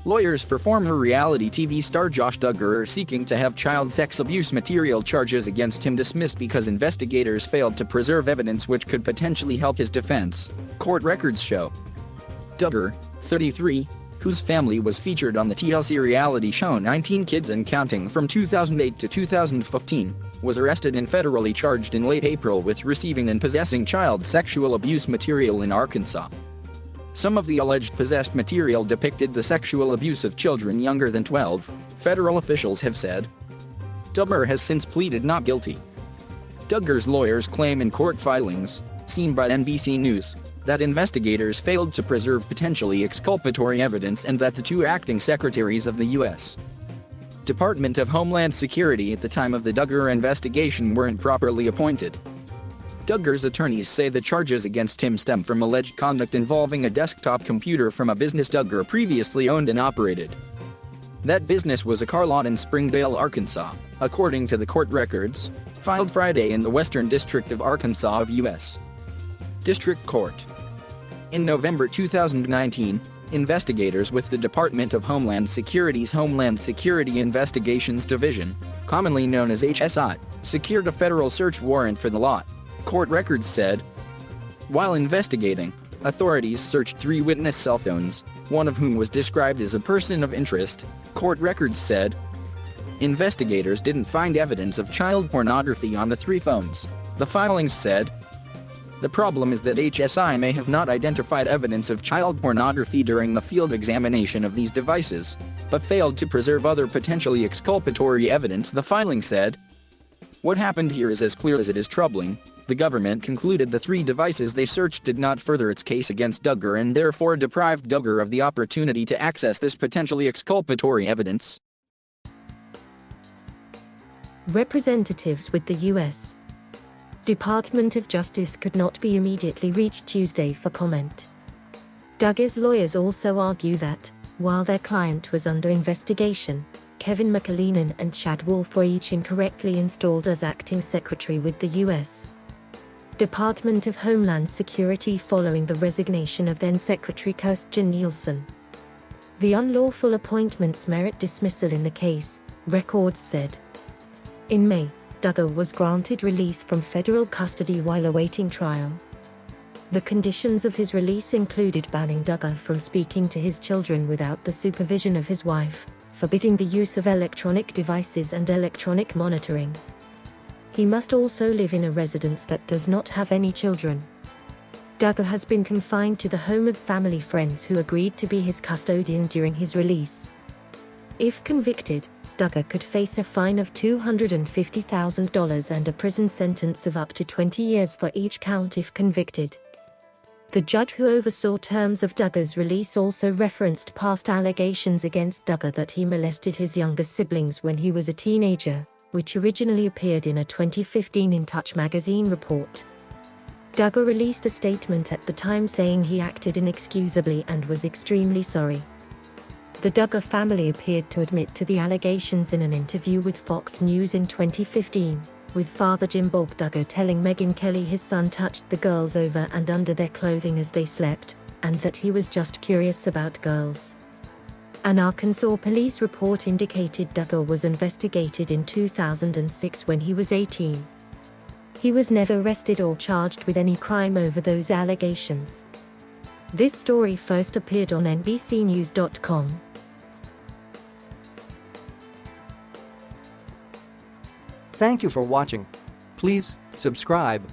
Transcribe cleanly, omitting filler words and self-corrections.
Lawyers for former reality TV star Josh Duggar are seeking to have child sex abuse material charges against him dismissed because investigators failed to preserve evidence which could potentially help his defense, court records show. Duggar, 33, whose family was featured on the TLC reality show 19 Kids and Counting from 2008 to 2015, was arrested and federally charged in late April with receiving and possessing child sexual abuse material in Arkansas. Some of the alleged possessed material depicted the sexual abuse of children younger than 12, federal officials have said. Duggar has since pleaded not guilty. Duggar's lawyers claim in court filings, seen by NBC News, that investigators failed to preserve potentially exculpatory evidence and that the two acting secretaries of the U.S. Department of Homeland Security at the time of the Duggar investigation weren't properly appointed. Duggar's attorneys say the charges against him stem from alleged conduct involving a desktop computer from a business Duggar previously owned and operated. That business was a car lot in Springdale, Arkansas, according to the court records, filed Friday in the Western District of Arkansas of U.S. District Court. In November 2019, investigators with the Department of Homeland Security's Homeland Security Investigations Division, commonly known as HSI, secured a federal search warrant for the lot, court records said. While investigating, authorities searched 3 witness cell phones, one of whom was described as a person of interest, court records said. Investigators didn't find evidence of child pornography on the 3 phones, the filings said. The problem is that HSI may have not identified evidence of child pornography during the field examination of these devices, but failed to preserve other potentially exculpatory evidence, the filing said. What happened here is as clear as it is troubling. The government concluded the 3 devices they searched did not further its case against Duggar and therefore deprived Duggar of the opportunity to access this potentially exculpatory evidence. Representatives with the U.S. Department of Justice could not be immediately reached Tuesday for comment. Duggar's lawyers also argue that, while their client was under investigation, Kevin McAleenan and Chad Wolf were each incorrectly installed as acting secretary with the U.S. Department of Homeland Security following the resignation of then-Secretary Kirstjen Nielsen. The unlawful appointments merit dismissal in the case, records said. In May, Duggar was granted release from federal custody while awaiting trial. The conditions of his release included banning Duggar from speaking to his children without the supervision of his wife, forbidding the use of electronic devices and electronic monitoring. He must also live in a residence that does not have any children. Duggar has been confined to the home of family friends who agreed to be his custodian during his release. If convicted, Duggar could face a fine of $250,000 and a prison sentence of up to 20 years for each count if convicted. The judge who oversaw terms of Duggar's release also referenced past allegations against Duggar that he molested his younger siblings when he was a teenager, which originally appeared in a 2015 In Touch magazine report. Duggar released a statement at the time saying he acted inexcusably and was extremely sorry. The Duggar family appeared to admit to the allegations in an interview with Fox News in 2015, with father Jim Bob Duggar telling Megyn Kelly his son touched the girls over and under their clothing as they slept, and that he was just curious about girls. An Arkansas police report indicated Duggar was investigated in 2006 when he was 18. He was never arrested or charged with any crime over those allegations. This story first appeared on NBCnews.com. Thank you for watching. Please subscribe.